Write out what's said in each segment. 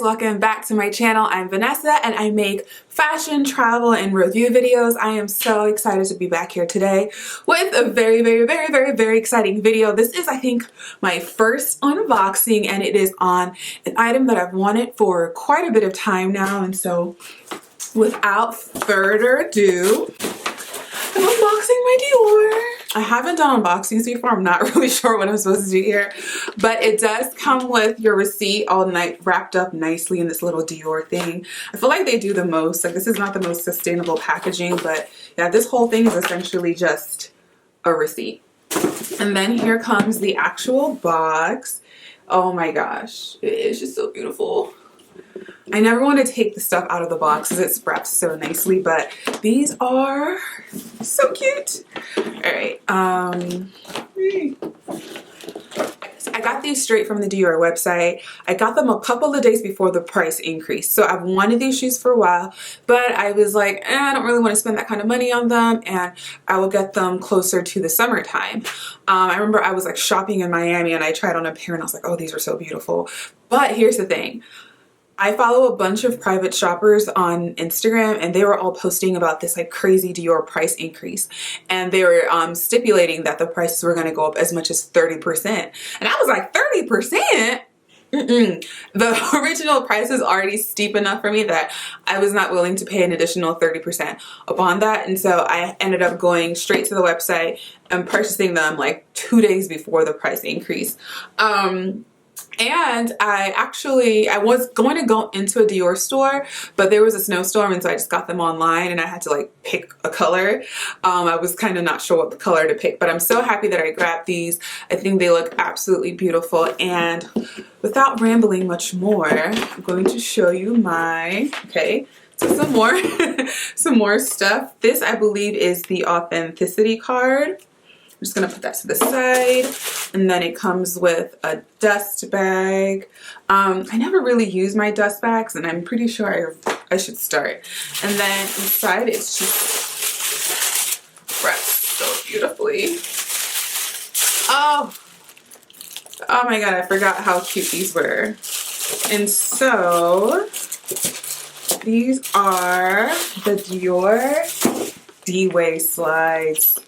welcome back to my channel. I'm Vanessa and I make fashion, travel, and review videos. I am so excited to be back here today with a very exciting video. This is, I think, my first unboxing, and it is on an item that I've wanted for quite a bit of time now. And so without further ado, I'm unboxing my DIOR. I haven't done unboxings before. I'm not really sure what I'm supposed to do here, but it does come with your receipt all wrapped up nicely in this little DIOR thing. I feel like they do the most. Like, this is not the most sustainable packaging, but yeah, this whole thing is essentially just a receipt. And then here comes the actual box. Oh my gosh, it is just so beautiful. I never want to take the stuff out of the box because it's wrapped so nicely, but these are so cute. All right. I got these straight from the DIOR website. I got them a couple of days before the price increase. So I've wanted these shoes for a while, but I was like, I don't really want to spend that kind of money on them, and I will get them closer to the summertime. I remember I was like shopping in Miami and I tried on a pair and I was like, oh, these are so beautiful. But here's the thing. I follow a bunch of private shoppers on Instagram, and they were all posting about this like crazy DIOR price increase, and they were stipulating that the prices were going to go up as much as 30%. And I was like, 30%? The original price is already steep enough for me that I was not willing to pay an additional 30% upon that. And so I ended up going straight to the website and purchasing them like 2 days before the price increase. And I was going to go into a DIOR store, but there was a snowstorm, and so I just got them online and I had to like pick a color. I was kind of not sure what the color to pick, but I'm so happy that I grabbed these. I think they look absolutely beautiful. And without rambling much more, I'm going to show you so some more stuff. This, I believe, is the authenticity card. I'm just gonna put that to the side, and then it comes with a dust bag. I never really use my dust bags, and I'm pretty sure I should start. And then inside it's just wrapped so beautifully. Oh my god, I forgot how cute these were. And so these are the DIOR DWAY slides.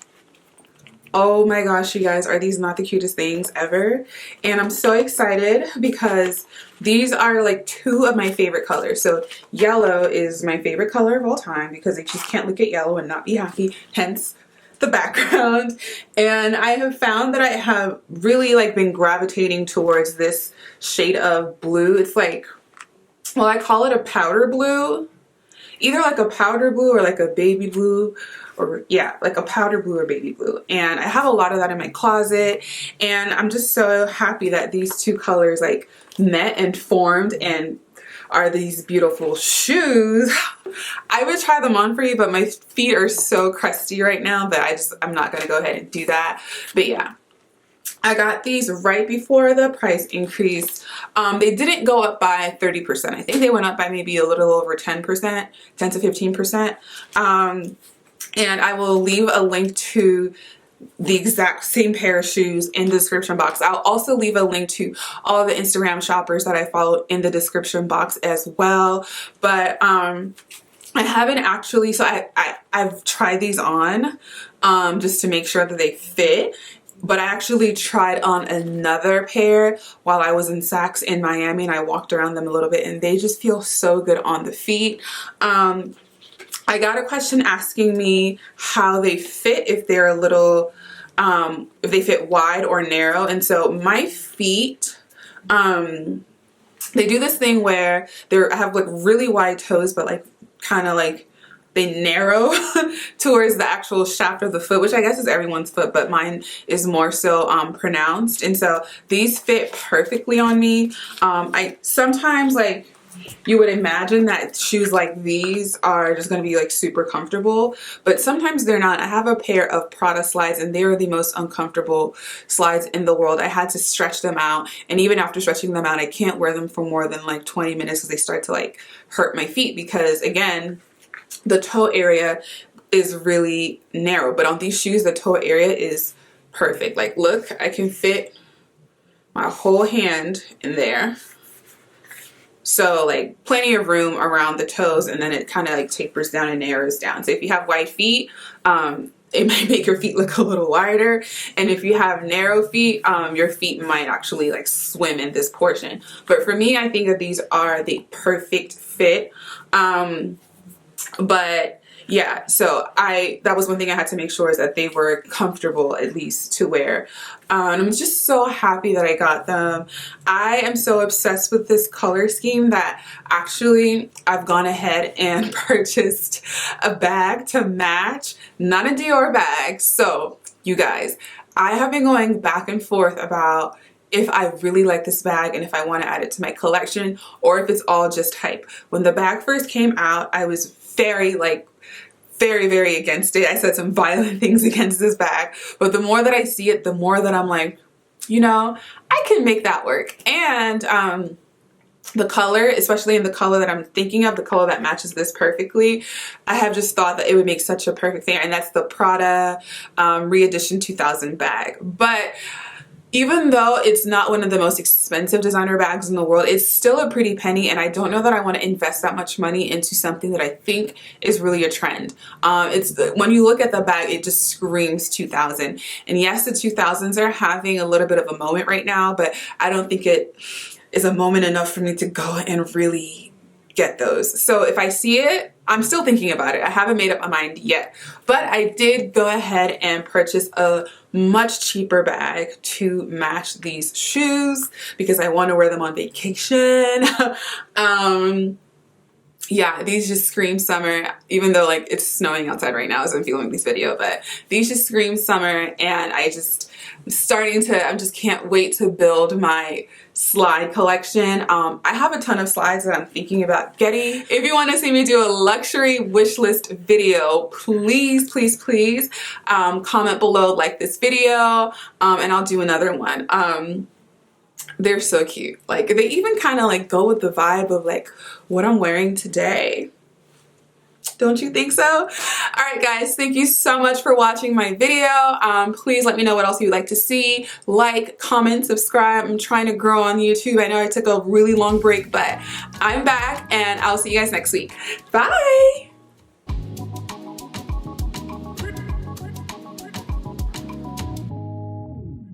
Oh my gosh, you guys, are these not the cutest things ever? And I'm so excited because these are like two of my favorite colors. So yellow is my favorite color of all time because I just can't look at yellow and not be happy, hence the background. And I have found that I have really like been gravitating towards this shade of blue. It's like, well, I call it a powder blue. Either like a powder blue or like a baby blue, or yeah, like a powder blue or baby blue. And I have a lot of that in my closet, and I'm just so happy that these two colors like met and formed and are these beautiful shoes. I would try them on for you, but my feet are so crusty right now that I'm not gonna go ahead and do that. But yeah, I got these right before the price increase. They didn't go up by 30%. I think they went up by maybe a little over 10%, 10 to 15%. And I will leave a link to the exact same pair of shoes in the description box. I'll also leave a link to all the Instagram shoppers that I follow in the description box as well. But I haven't actually, so I've tried these on just to make sure that they fit. But I actually tried on another pair while I was in Saks in Miami, and I walked around them a little bit, and they just feel so good on the feet. I got a question asking me how they fit, if they're a little, if they fit wide or narrow. And so my feet, they do this thing where I have like really wide toes, but like kind of like they narrow towards the actual shaft of the foot, which I guess is everyone's foot, but mine is more so pronounced. And so these fit perfectly on me. I sometimes, like, you would imagine that shoes like these are just going to be like super comfortable, but sometimes they're not. I have a pair of Prada slides, and they are the most uncomfortable slides in the world. I had to stretch them out, and even after stretching them out, I can't wear them for more than like 20 minutes because they start to like hurt my feet, because again, the toe area is really narrow. But on these shoes, the toe area is perfect. Like, look, I can fit my whole hand in there. So like plenty of room around the toes, and then it kind of like tapers down and narrows down. So if you have wide feet, it might make your feet look a little wider. And if you have narrow feet, your feet might actually like swim in this portion. But for me, I think that these are the perfect fit. But yeah, so that was one thing I had to make sure is that they were comfortable at least to wear. And I'm just so happy that I got them. I am so obsessed with this color scheme that actually I've gone ahead and purchased a bag to match, not a Dior bag. So you guys, I have been going back and forth about if I really like this bag and if I want to add it to my collection or if it's all just hype. When the bag first came out, I was very against it. I said some violent things against this bag, but the more that I see it, the more that I'm like, you know, I can make that work. And the color, especially in the color that I'm thinking of, the color that matches this perfectly, I have just thought that it would make such a perfect thing, and that's the Prada Re-Edition 2000 bag. But even though it's not one of the most expensive designer bags in the world, it's still a pretty penny, and I don't know that I want to invest that much money into something that I think is really a trend. When you look at the bag, it just screams 2000. And yes, the 2000s are having a little bit of a moment right now, but I don't think it is a moment enough for me to go and really get those. So if I see it, I'm still thinking about it. I haven't made up my mind yet, but I did go ahead and purchase a much cheaper bag to match these shoes because I want to wear them on vacation. Yeah, these just scream summer, even though like it's snowing outside right now as I'm filming this video, but these just scream summer, and I just can't wait to build my slide collection. I have a ton of slides that I'm thinking about getting. If you want to see me do a luxury wish list video, please comment below, like this video, and I'll do another one. They're so cute. Like they even kind of like go with the vibe of like what I'm wearing today. Don't you think so? All right, guys, thank you so much for watching my video. Please let me know what else you'd like to see. Like, comment, subscribe. I'm trying to grow on YouTube. I know I took a really long break, but I'm back, and I'll see you guys next week. Bye.